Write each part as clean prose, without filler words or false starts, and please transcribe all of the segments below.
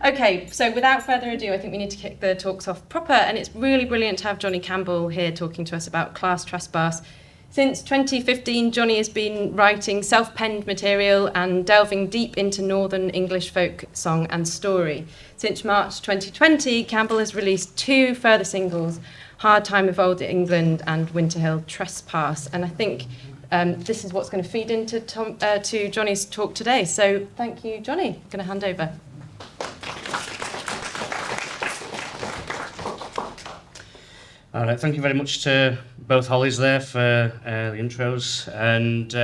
Okay, so without further ado, I think we need to kick the talks off proper, and it's really brilliant to have Johnny Campbell here talking to us about class trespass. Since 2015, Johnny has been writing self-penned material and delving deep into Northern English folk song and story. Since March 2020, Campbell has released 2 further singles, Hard Time of Old England and Winter Hill Trespass, and I think this is what's going to feed into to Johnny's talk today. So thank you, Johnny. I'm going to hand over. All right, thank you very much to both Hollies there for the intros. And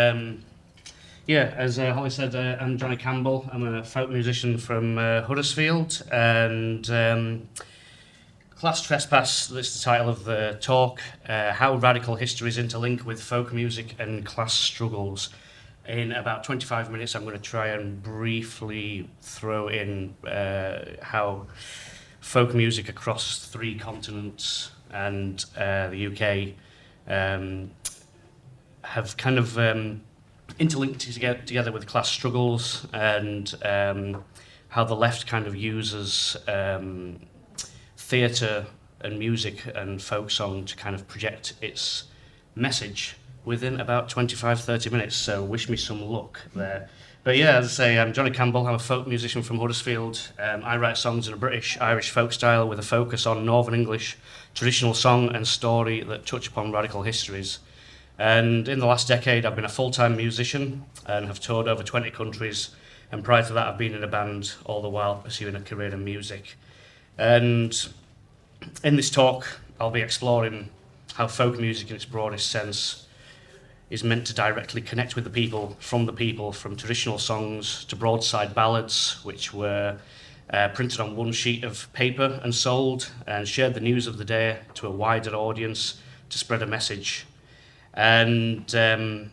as Holly said, I'm Johnny Campbell. I'm a folk musician from Huddersfield, and Class Trespass, that's the title of the talk, how radical histories interlink with folk music and class struggles. In about 25 minutes, I'm going to try and briefly throw in how folk music across 3 continents and the UK have kind of interlinked together with class struggles, and how the left kind of uses theatre and music and folk song to kind of project its message within about 25-30 minutes, so wish me some luck there. But yeah, as I say, I'm Johnny Campbell. I'm a folk musician from Huddersfield. I write songs in a British-Irish folk style with a focus on Northern English traditional song and story that touch upon radical histories. And in the last decade, I've been a full-time musician and have toured over 20 countries. And prior to that, I've been in a band all the while pursuing a career in music. And in this talk, I'll be exploring how folk music in its broadest sense is meant to directly connect with the people, from traditional songs to broadside ballads, which were printed on one sheet of paper and sold, and shared the news of the day to a wider audience to spread a message. And the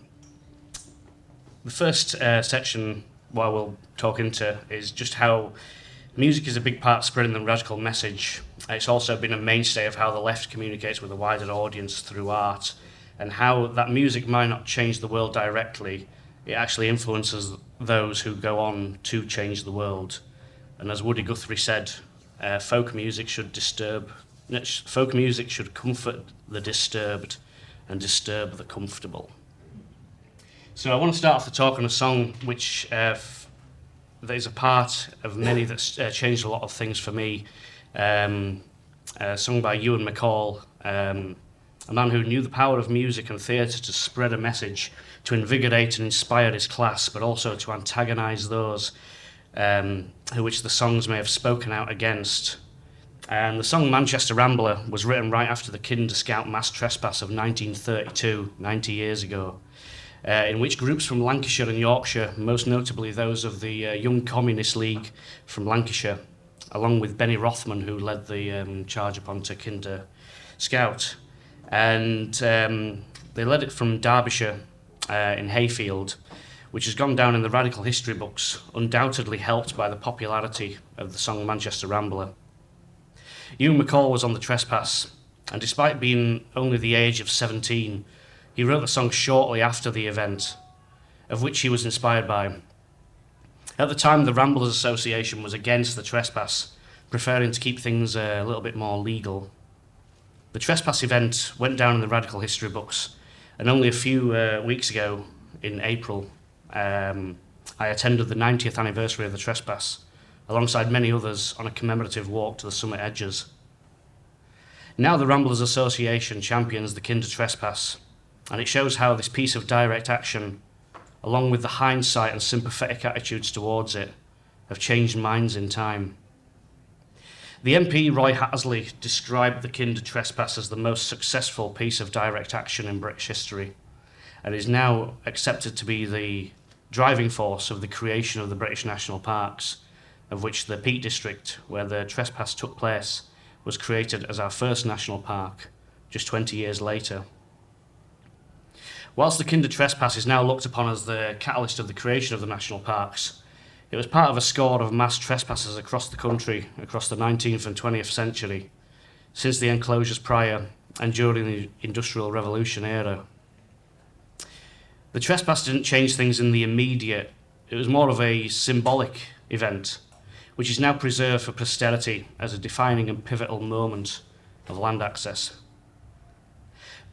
first section, what we'll talk into, is just how music is a big part of spreading the radical message. It's also been a mainstay of how the left communicates with a wider audience through art, and how that music might not change the world directly, it actually influences those who go on to change the world. And as Woody Guthrie said, folk music should comfort the disturbed and disturb the comfortable. So I want to start off the talk on a song which that is a part of many that's changed a lot of things for me. Sung by Ewan MacColl, a man who knew the power of music and theatre to spread a message, to invigorate and inspire his class, but also to antagonise those who which the songs may have spoken out against. And the song Manchester Rambler was written right after the Kinder Scout mass trespass of 1932, 90 years ago, in which groups from Lancashire and Yorkshire, most notably those of the Young Communist League from Lancashire, along with Benny Rothman, who led the charge upon to Kinder Scout. And they led it from Derbyshire in Hayfield, which has gone down in the radical history books, undoubtedly helped by the popularity of the song Manchester Rambler. Ewan MacColl was on the Trespass, and despite being only the age of 17, he wrote the song shortly after the event, of which he was inspired by. At the time, the Ramblers Association was against the Trespass, preferring to keep things a little bit more legal. The Trespass event went down in the radical history books, and only a few weeks ago, in April, I attended the 90th anniversary of the Trespass, alongside many others on a commemorative walk to the summit edges. Now the Ramblers Association champions the Kinder Trespass, and it shows how this piece of direct action, along with the hindsight and sympathetic attitudes towards it, have changed minds in time. The MP Roy Hattersley described the Kinder Trespass as the most successful piece of direct action in British history, and is now accepted to be the driving force of the creation of the British National Parks, of which the Peak District, where the Trespass took place, was created as our first national park, just 20 years later. Whilst the Kinder Trespass is now looked upon as the catalyst of the creation of the national parks, it was part of a score of mass trespassers across the country, across the 19th and 20th century, since the enclosures prior and during the Industrial Revolution era. The Trespass didn't change things in the immediate, it was more of a symbolic event, which is now preserved for posterity as a defining and pivotal moment of land access.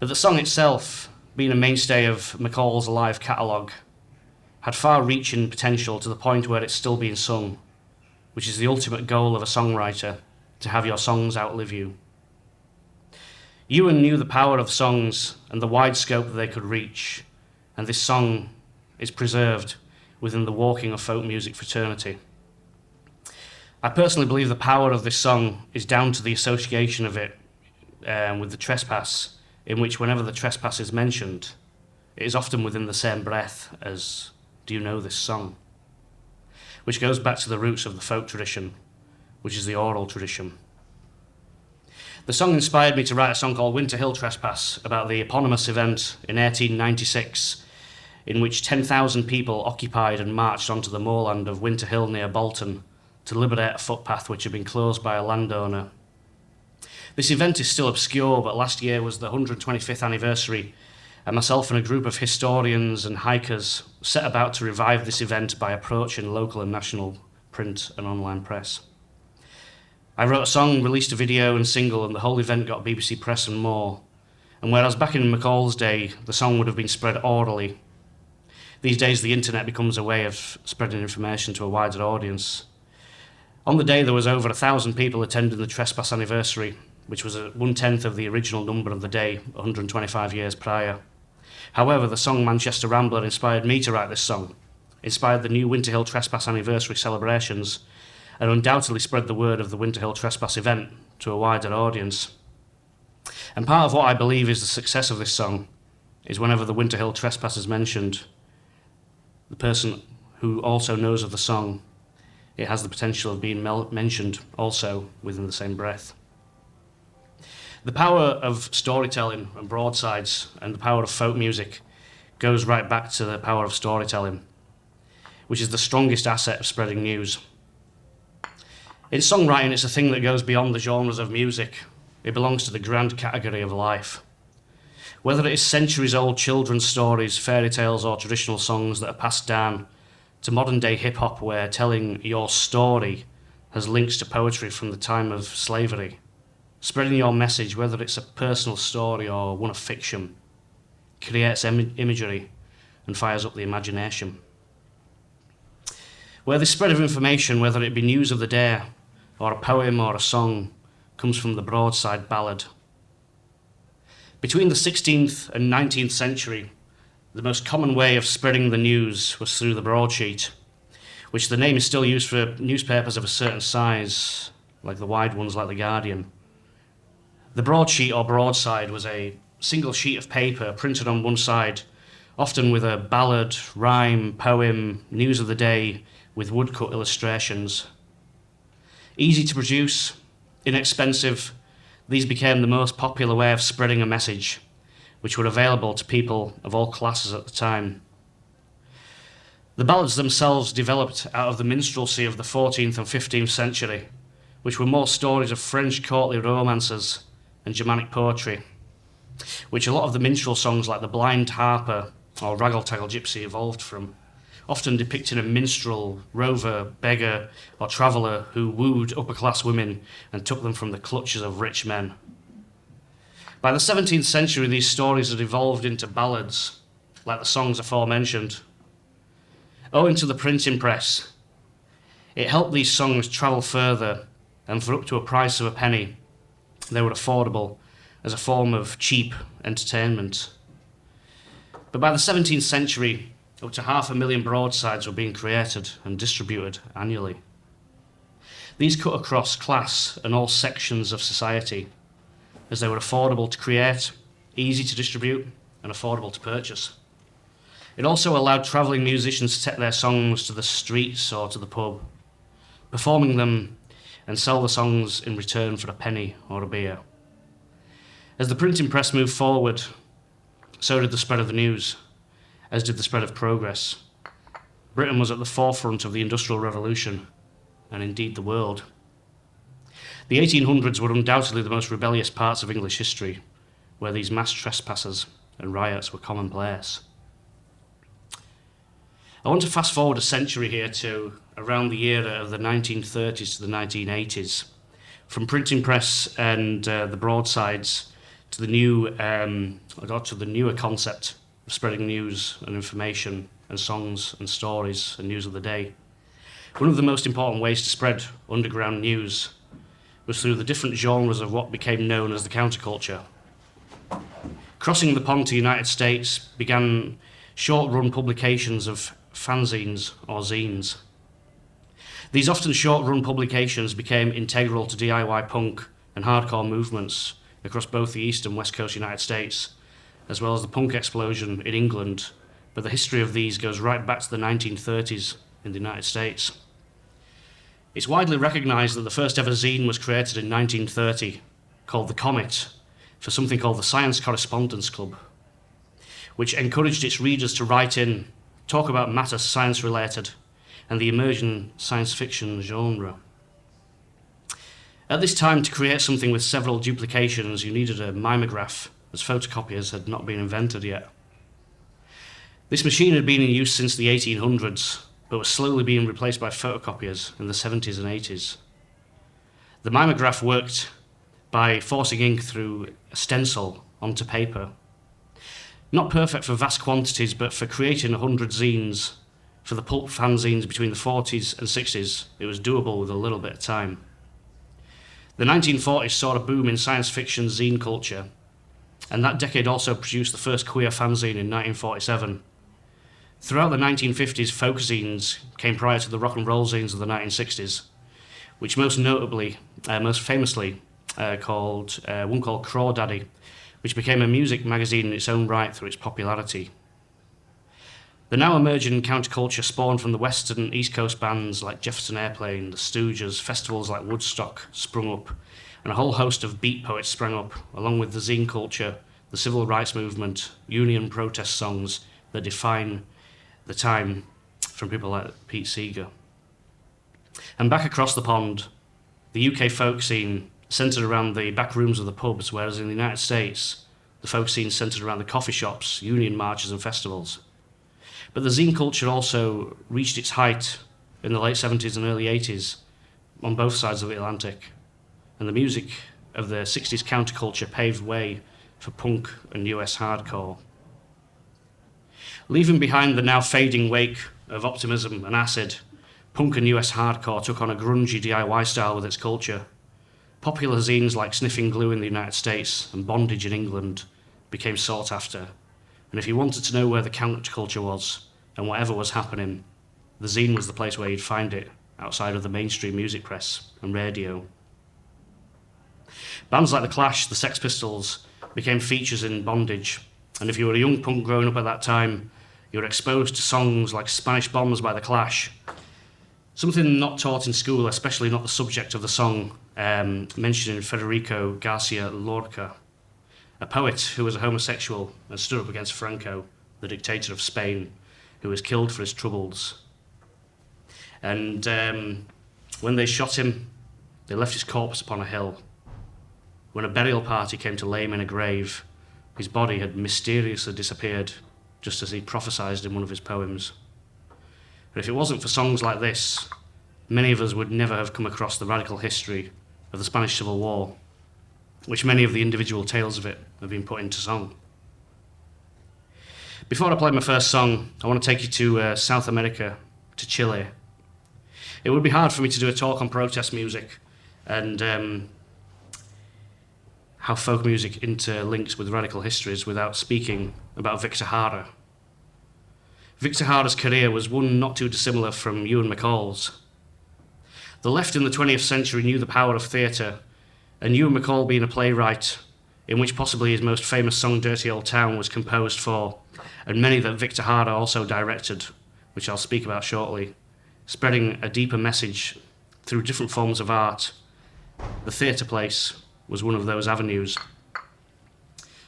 But the song itself, being a mainstay of MacColl's live catalogue, had far-reaching potential to the point where it's still being sung, which is the ultimate goal of a songwriter, to have your songs outlive you. Ewan knew the power of songs and the wide scope that they could reach, and this song is preserved within the Walking of Folk Music fraternity. I personally believe the power of this song is down to the association of it with the Trespass, in which whenever the Trespass is mentioned, it is often within the same breath as "Do you know this song?", which goes back to the roots of the folk tradition, which is the oral tradition. The song inspired me to write a song called Winter Hill Trespass about the eponymous event in 1896, in which 10,000 people occupied and marched onto the moorland of Winter Hill near Bolton to liberate a footpath which had been closed by a landowner. This event is still obscure, but last year was the 125th anniversary, and myself and a group of historians and hikers set about to revive this event by approaching local and national print and online press. I wrote a song, released a video and single, and the whole event got BBC Press and more. And whereas back in MacColl's day, the song would have been spread orally, these days the internet becomes a way of spreading information to a wider audience. On the day, there was over 1,000 people attending the Trespass anniversary, which was 1/10 of the original number of the day, 125 years prior. However, the song Manchester Rambler inspired me to write this song, inspired the new Winter Hill Trespass anniversary celebrations, and undoubtedly spread the word of the Winter Hill Trespass event to a wider audience. And part of what I believe is the success of this song is whenever the Winter Hill Trespass is mentioned, the person who also knows of the song, it has the potential of being mentioned also within the same breath. The power of storytelling and broadsides and the power of folk music goes right back to the power of storytelling, which is the strongest asset of spreading news. In songwriting, it's a thing that goes beyond the genres of music. It belongs to the grand category of life. Whether it is centuries-old children's stories, fairy tales, or traditional songs that are passed down, to modern-day hip-hop where telling your story has links to poetry from the time of slavery, spreading your message, whether it's a personal story or one of fiction, creates imagery and fires up the imagination. Where the spread of information, whether it be news of the day or a poem or a song, comes from the broadside ballad. Between the 16th and 19th century, the most common way of spreading the news was through the broadsheet, which the name is still used for newspapers of a certain size, like the wide ones like The Guardian. The broadsheet or broadside was a single sheet of paper printed on one side, often with a ballad, rhyme, poem, news of the day, with woodcut illustrations. Easy to produce, inexpensive, these became the most popular way of spreading a message, which were available to people of all classes at the time. The ballads themselves developed out of the minstrelsy of the 14th and 15th century, which were more stories of French courtly romances and Germanic poetry, which a lot of the minstrel songs like The Blind Harper or Raggle-Taggle Gypsy evolved from, often depicting a minstrel, rover, beggar, or traveller who wooed upper-class women and took them from the clutches of rich men. By the 17th century, these stories had evolved into ballads, like the songs aforementioned. Owing to the printing press, it helped these songs travel further, and for up to a price of a penny, they were affordable as a form of cheap entertainment. But by the 17th century, up to 500,000 broadsides were being created and distributed annually. These cut across class and all sections of society, as they were affordable to create, easy to distribute, and affordable to purchase. It also allowed travelling musicians to take their songs to the streets or to the pub, performing them and sell the songs in return for a penny or a beer. As the printing press moved forward, so did the spread of the news, as did the spread of progress. Britain was at the forefront of the Industrial Revolution, and indeed the world. The 1800s were undoubtedly the most rebellious parts of English history, where these mass trespasses and riots were commonplace. I want to fast forward a century here to around the era of the 1930s to the 1980s. From printing press and the broadsides to the newer concept of spreading news and information and songs and stories and news of the day. One of the most important ways to spread underground news was through the different genres of what became known as the counterculture. Crossing the pond to the United States began short-run publications of fanzines or zines. These often short-run publications became integral to DIY punk and hardcore movements across both the East and West Coast United States, as well as the punk explosion in England, but the history of these goes right back to the 1930s in the United States. It's widely recognised that the first ever zine was created in 1930, called The Comet, for something called the Science Correspondence Club, which encouraged its readers to write in, talk about matters science-related, and the emerging science fiction genre. At this time, to create something with several duplications, you needed a mimeograph, as photocopiers had not been invented yet. This machine had been in use since the 1800s, but was slowly being replaced by photocopiers in the 70s and 80s. The mimeograph worked by forcing ink through a stencil onto paper. Not perfect for vast quantities, but for creating 100 zines, for the pulp fanzines between the 40s and 60s, it was doable with a little bit of time. The 1940s saw a boom in science fiction zine culture, and that decade also produced the first queer fanzine in 1947. Throughout the 1950s, folk zines came prior to the rock and roll zines of the 1960s, which most famously called one called Crawdaddy, which became a music magazine in its own right through its popularity. The now emerging counterculture spawned from the West and East Coast bands like Jefferson Airplane, the Stooges, festivals like Woodstock sprung up, and a whole host of beat poets sprang up, along with the zine culture, the civil rights movement, union protest songs that define the time from people like Pete Seeger. And back across the pond, the UK folk scene centred around the back rooms of the pubs, whereas in the United States, the folk scene centred around the coffee shops, union marches and festivals. But the zine culture also reached its height in the late 70s and early 80s on both sides of the Atlantic, and the music of the 60s counterculture paved way for punk and US hardcore. Leaving behind the now fading wake of optimism and acid, punk and US hardcore took on a grungy DIY style with its culture. Popular zines like Sniffing Glue in the United States and Bondage in England became sought after, and if you wanted to know where the counterculture was and whatever was happening, the zine was the place where you'd find it, outside of the mainstream music press and radio. Bands like The Clash, the Sex Pistols, became features in Bondage, and if you were a young punk growing up at that time, you were exposed to songs like Spanish Bombs by The Clash, something not taught in school, especially not the subject of the song, mentioning Federico Garcia Lorca, a poet who was a homosexual and stood up against Franco, the dictator of Spain, who was killed for his troubles. And when they shot him, they left his corpse upon a hill. When a burial party came to lay him in a grave, his body had mysteriously disappeared, just as he prophesied in one of his poems. And if it wasn't for songs like this, many of us would never have come across the radical history of the Spanish Civil War, which many of the individual tales of it have been put into song. Before I play my first song, I want to take you to South America, to Chile. It would be hard for me to do a talk on protest music and how folk music interlinks with radical histories without speaking about Victor Jara. Victor Jara's career was one not too dissimilar from Ewan MacColl's. The left in the 20th century knew the power of theatre, and Ewan MacColl being a playwright, in which possibly his most famous song Dirty Old Town was composed for, and many that Victor Jara also directed, which I'll speak about shortly, spreading a deeper message through different forms of art. The theatre place was one of those avenues.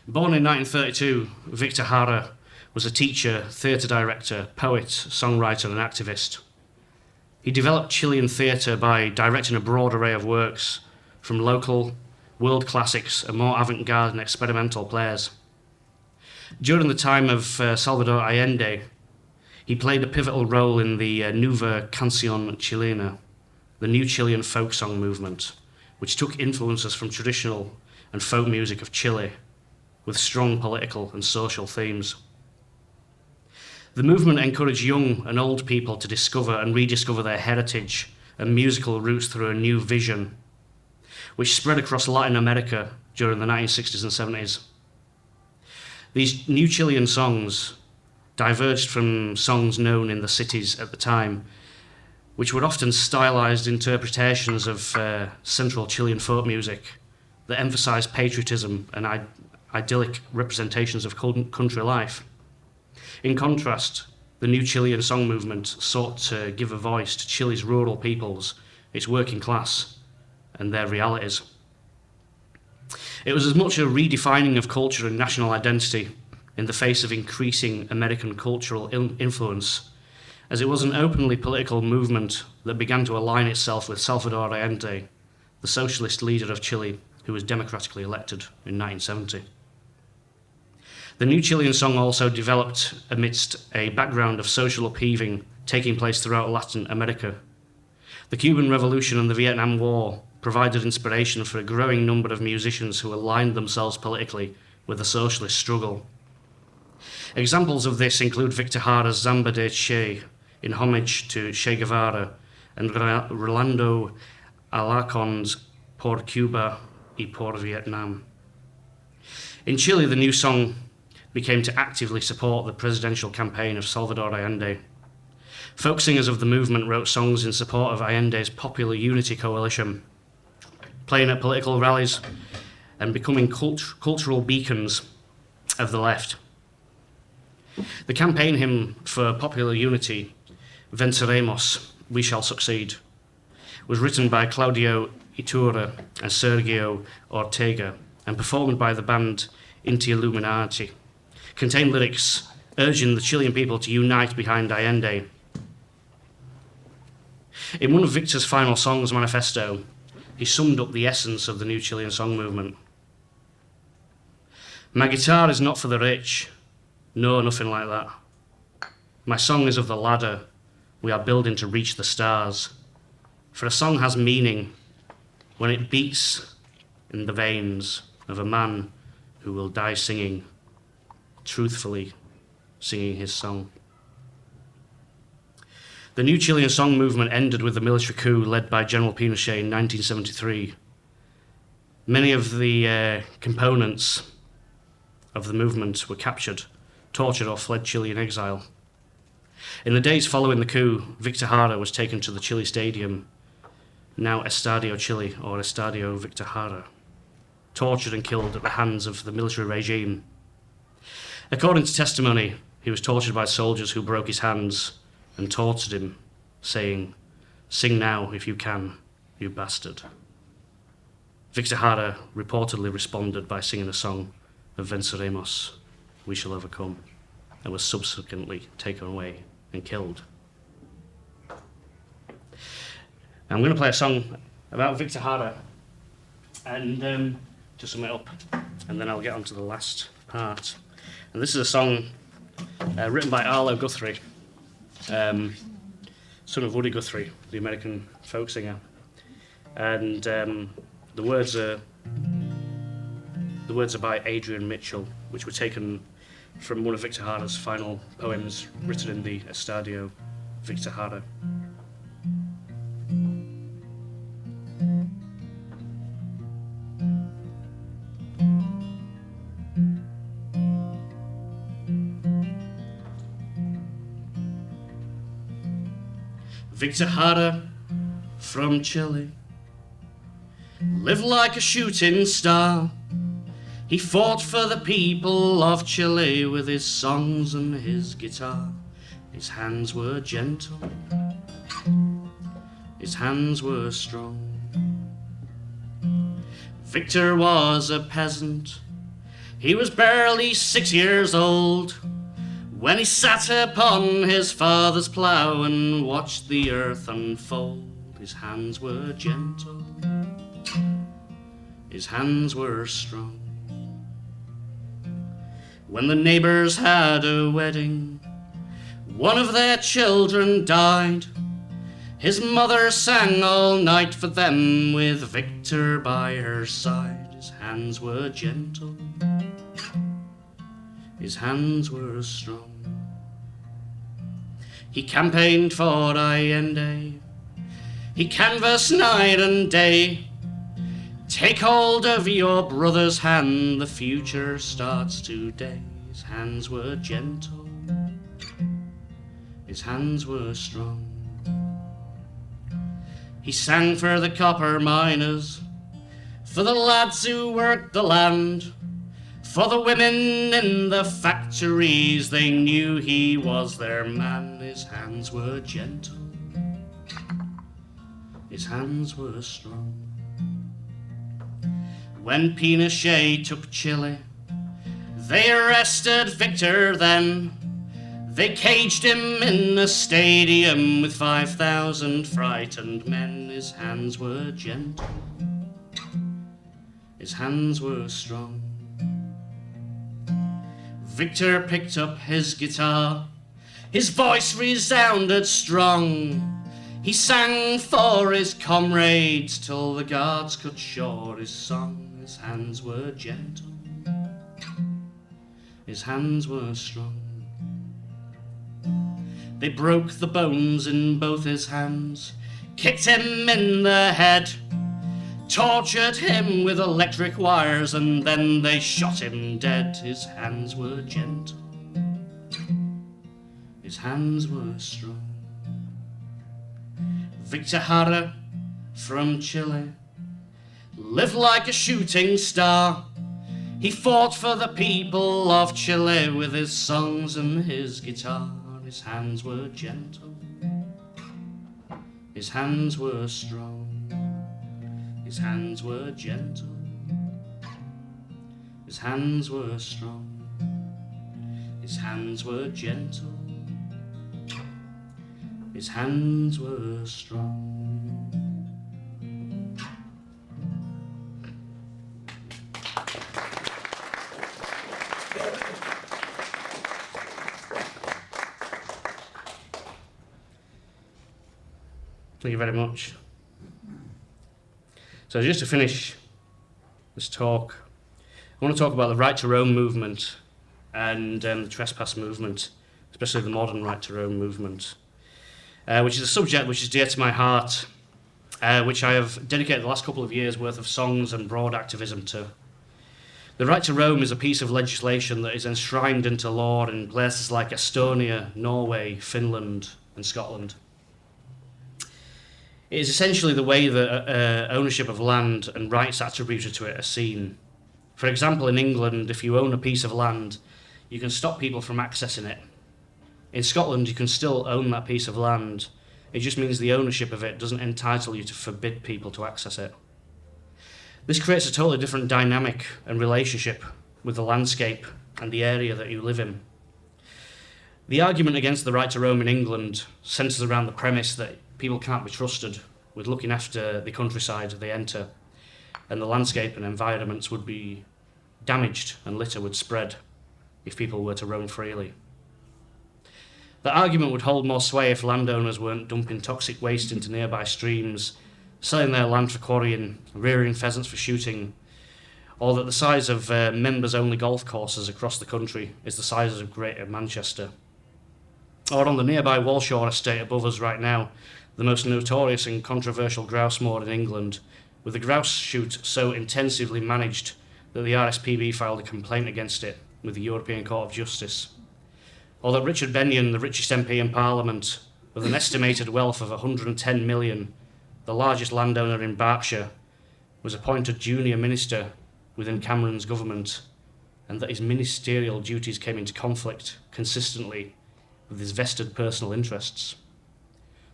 Born in 1932, Victor Jara was a teacher, theatre director, poet, songwriter and activist. He developed Chilean theatre by directing a broad array of works, from local, world classics and more avant-garde and experimental plays. During the time of Salvador Allende, He played a pivotal role in the Nueva Canción Chilena, the new Chilean folk song movement, which took influences from traditional and folk music of Chile, with strong political and social themes. The movement encouraged young and old people to discover and rediscover their heritage and musical roots through a new vision, which spread across Latin America during the 1960s and 70s. These new Chilean songs diverged from songs known in the cities at the time, which were often stylized interpretations of central Chilean folk music that emphasized patriotism and idyllic representations of country life. In contrast, the new Chilean song movement sought to give a voice to Chile's rural peoples, its working class, and their realities. It was as much a redefining of culture and national identity in the face of increasing American cultural influence, as it was an openly political movement that began to align itself with Salvador Allende, the socialist leader of Chile, who was democratically elected in 1970. The new Chilean song also developed amidst a background of social upheaving taking place throughout Latin America. The Cuban Revolution and the Vietnam War provided inspiration for a growing number of musicians who aligned themselves politically with the socialist struggle. Examples of this include Victor Jara's Samba de Che, in homage to Che Guevara, and Rolando Alarcon's Por Cuba y por Vietnam. In Chile, the new song became to actively support the presidential campaign of Salvador Allende. Folk singers of the movement wrote songs in support of Allende's Popular Unity Coalition, playing at political rallies and becoming cultural beacons of the left. The campaign hymn for Popular Unity, Venceremos, We Shall Succeed, was written by Claudio Iturra and Sergio Ortega and performed by the band Inti Illuminati, contained lyrics urging the Chilean people to unite behind Allende. In one of Victor's final songs, Manifesto, he summed up the essence of the new Chilean song movement. My guitar is not for the rich. No, nothing like that. My song is of the ladder we are building to reach the stars. For a song has meaning when it beats in the veins of a man who will die singing, truthfully singing his song. The new Chilean song movement ended with the military coup led by General Pinochet in 1973. Many of the components of the movement were captured, tortured, or fled Chile in exile. In the days following the coup, Victor Jara was taken to the Chile Stadium, now Estadio Chile or Estadio Victor Jara, tortured and killed at the hands of the military regime. According to testimony, he was tortured by soldiers who broke his hands and tortured him, saying, "Sing now if you can, you bastard." Victor Jara reportedly responded by singing a song of Venceremos, We Shall Overcome, and was subsequently taken away and killed. I'm going to play a song about Victor Jara and to sum it up, and then I'll get on to the last part. And this is a song written by Arlo Guthrie, son of Woody Guthrie, the American folk singer. And the words are by Adrian Mitchell, which were taken from one of Victor Jara's final poems written in the Estadio Victor Jara. Victor Jara from Chile lived like a shooting star. He fought for the people of Chile with his songs and his guitar. His hands were gentle, his hands were strong. Victor was a peasant, he was barely 6 years old when he sat upon his father's plough and watched the earth unfold. His hands were gentle, his hands were strong. When the neighbours had a wedding, One of their children died. His mother sang all night for them, with Victor by her side. His hands were gentle, his hands were strong. He campaigned for Allende, he canvassed night and day. Take hold of your brother's hand, the future starts today. His hands were gentle, his hands were strong. He sang for the copper miners, for the lads who worked the land, for the women in the factories. They knew he was their man. His hands were gentle, his hands were strong. When Pinochet took Chile, they arrested Victor then. They caged him in a stadium with 5,000 frightened men. His hands were gentle, his hands were strong. Victor picked up his guitar, his voice resounded strong. He sang for his comrades till the guards cut short his song. His hands were gentle, his hands were strong. They broke the bones in both his hands, kicked him in the head, tortured him with electric wires, and then they shot him dead. His hands were gentle, his hands were strong. Victor Jara from Chile lived like a shooting star. He fought for the people of Chile with his songs and his guitar. His hands were gentle, his hands were strong. His hands were gentle, his hands were strong. His hands were gentle, his hands were strong. Thank you very much. So just to finish this talk, I want to talk about the right to roam movement and the Trespass movement, especially the modern right to roam movement, which is a subject which is dear to my heart, which I have dedicated the last couple of years' worth of songs and broad activism to. The right to roam is a piece of legislation that is enshrined into law in places like Estonia, Norway, Finland and Scotland. It is essentially the way that ownership of land and rights attributed to it are seen. For example, in England, if you own a piece of land, you can stop people from accessing it. In Scotland, you can still own that piece of land. It just means the ownership of it doesn't entitle you to forbid people to access it. This creates a totally different dynamic and relationship with the landscape and the area that you live in. The argument against the right to roam in England centres around the premise that people can't be trusted with looking after the countryside they enter, and the landscape and environments would be damaged and litter would spread if people were to roam freely. The argument would hold more sway if landowners weren't dumping toxic waste into nearby streams, selling their land for quarrying, rearing pheasants for shooting, or that the size of members-only golf courses across the country is the size of Greater Manchester. Or on the nearby Walshaw estate above us right now, the most notorious and controversial grouse moor in England, with the grouse shoot so intensively managed that the RSPB filed a complaint against it with the European Court of Justice. Or that Richard Benyon, the richest MP in Parliament, with an estimated wealth of 110 million, the largest landowner in Berkshire, was appointed junior minister within Cameron's government, and that his ministerial duties came into conflict consistently with his vested personal interests.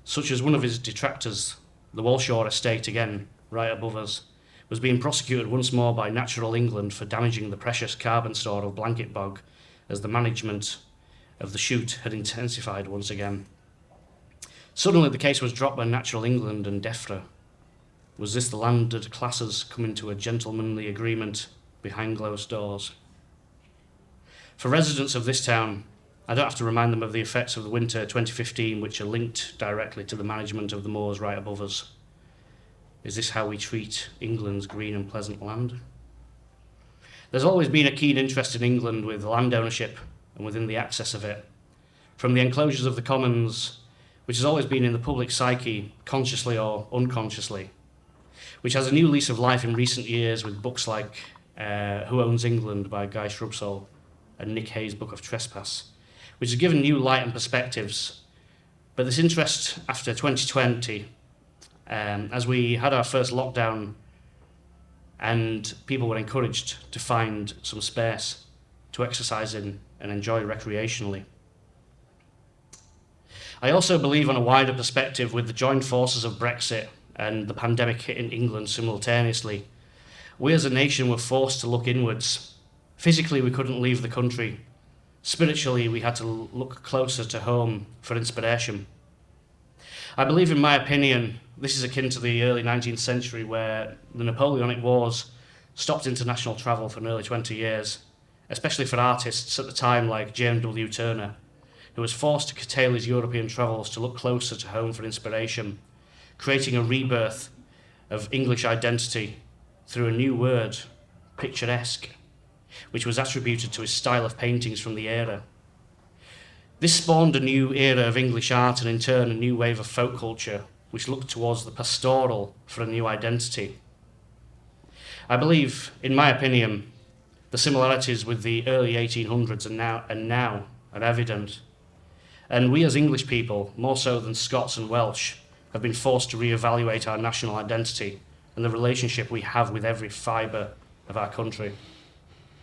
Such as one of his detractors, the Walshaw estate again, right above us, was being prosecuted once more by Natural England for damaging the precious carbon store of Blanket Bog as the management of the shoot had intensified once again. Suddenly the case was dropped by Natural England and DEFRA. Was this the landed classes coming to a gentlemanly agreement behind closed doors? For residents of this town, I don't have to remind them of the effects of the winter 2015, which are linked directly to the management of the moors right above us. Is this how we treat England's green and pleasant land? There's always been a keen interest in England with land ownership and within the access of it. From the enclosures of the commons, which has always been in the public psyche, consciously or unconsciously, which has a new lease of life in recent years with books like Who Owns England by Guy Shrubsole and Nick Hayes' book of Trespass, which has given new light and perspectives. But this interest after 2020, as we had our first lockdown and people were encouraged to find some space to exercise in and enjoy recreationally. I also believe on a wider perspective, with the joined forces of Brexit and the pandemic hitting England simultaneously, we as a nation were forced to look inwards. Physically, we couldn't leave the country. Spiritually, we had to look closer to home for inspiration. I believe, in my opinion, this is akin to the early 19th century where the Napoleonic Wars stopped international travel for nearly 20 years, especially for artists at the time like James W. Turner, who was forced to curtail his European travels to look closer to home for inspiration, creating a rebirth of English identity through a new word, picturesque, which was attributed to his style of paintings from the era. This spawned a new era of English art and in turn a new wave of folk culture, which looked towards the pastoral for a new identity. I believe, in my opinion, the similarities with the early 1800s and now are evident. And we as English people, more so than Scots and Welsh, have been forced to reevaluate our national identity and the relationship we have with every fibre of our country.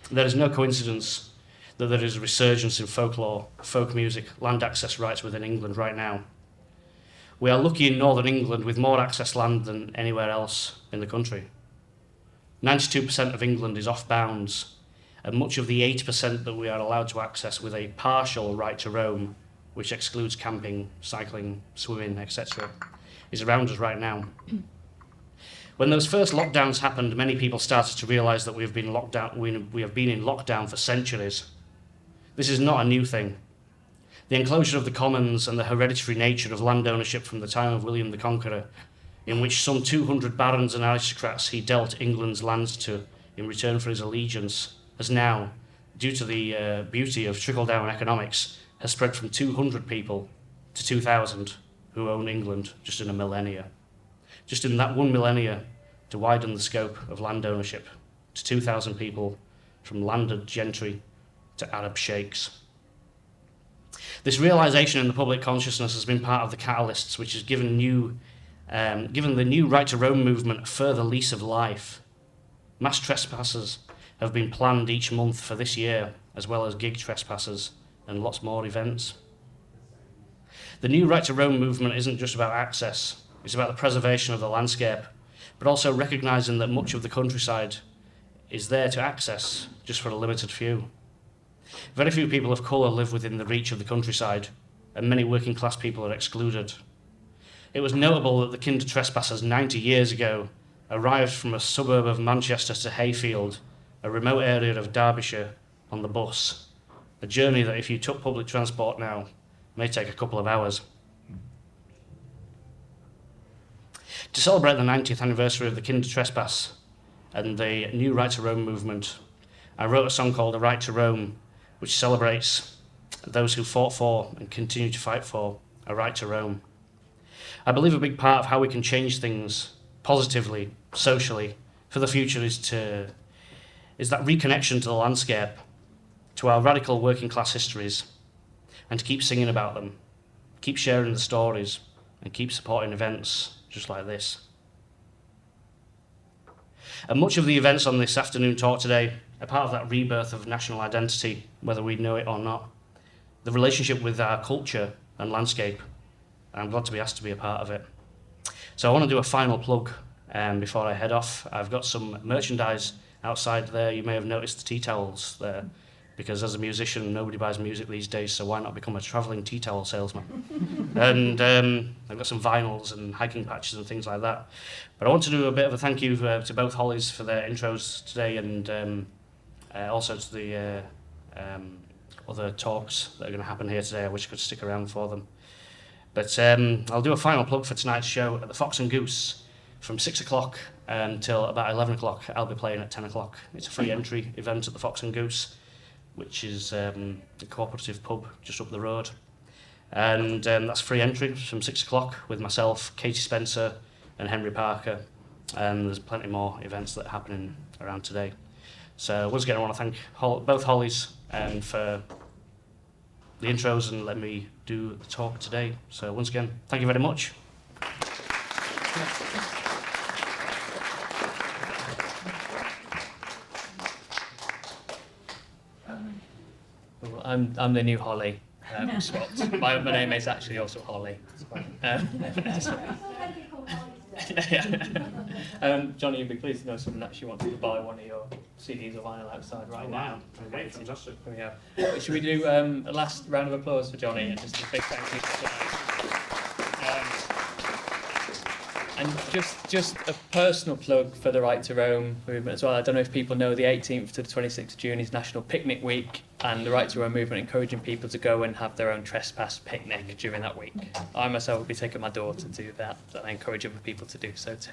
There is no coincidence that there is a resurgence in folklore, folk music, land access rights within England right now. We are lucky in northern England with more access land than anywhere else in the country. 92% of England is off bounds, and much of the 8% that we are allowed to access with a partial right to roam, which excludes camping, cycling, swimming, etc., is around us right now. When those first lockdowns happened, many people started to realise that we have been in lockdown for centuries. This is not a new thing. The enclosure of the commons and the hereditary nature of land ownership from the time of William the Conqueror, in which some 200 barons and aristocrats he dealt England's lands to in return for his allegiance, has now, due to the beauty of trickle-down economics, has spread from 200 people to 2,000 who own England just in a millennia. Just in that one millennia, to widen the scope of land ownership to 2,000 people, from landed gentry to Arab sheikhs. This realisation in the public consciousness has been part of the catalysts which has given the new right to roam movement a further lease of life. Mass trespassers have been planned each month for this year, as well as gig trespassers and lots more events. The new right to roam movement isn't just about access, it's about the preservation of the landscape, but also recognising that much of the countryside is there to access just for a limited few. Very few people of colour live within the reach of the countryside, and many working class people are excluded. It was notable that the kinder trespassers 90 years ago arrived from a suburb of Manchester to Hayfield, a remote area of Derbyshire, on the bus. A journey that, if you took public transport now, may take a couple of hours. To celebrate the 90th anniversary of the kinder trespass and the new right to roam movement, I wrote a song called A Right to Roam, which celebrates those who fought for and continue to fight for a right to roam. I believe a big part of how we can change things positively, socially, for the future is that reconnection to the landscape, to our radical working class histories, and to keep singing about them, keep sharing the stories, and keep supporting events just like this. And much of the events on this afternoon talk today are part of that rebirth of national identity, whether we know it or not. The relationship with our culture and landscape. I'm glad to be asked to be a part of it. So I want to do a final plug before I head off. I've got some merchandise outside there. You may have noticed the tea towels there, because as a musician, nobody buys music these days, so why not become a travelling tea towel salesman? And I've got some vinyls and hiking patches and things like that. But I want to do a bit of a thank you to both Hollies for their intros today, and also to the other talks that are going to happen here today. I wish I could stick around for them. But I'll do a final plug for tonight's show at the Fox and Goose from 6 o'clock until about 11 o'clock. I'll be playing at 10 o'clock. It's a free entry event at the Fox and Goose, which is a cooperative pub just up the road. And that's free entry from 6 o'clock with myself, Katie Spencer and Henry Parker. And there's plenty more events that are happening around today. So once again, I want to thank both Hollies for the intros and let me do the talk today. So once again, thank you very much. Well, I'm the new Holly. Swapped. My name is actually also Holly. Johnny, you'd be pleased to know someone actually wants to buy one of your CDs or vinyl outside right now. Okay, fantastic. Yeah. Should we do a last round of applause for Johnny and just a big thank you for tonight. And just a personal plug for the Right to Roam movement as well. I don't know if people know the 18th to the 26th of June is National Picnic Week, and the Right to Roam movement encouraging people to go and have their own trespass picnic during that week. I myself will be taking my daughter to that, and I encourage other people to do so too.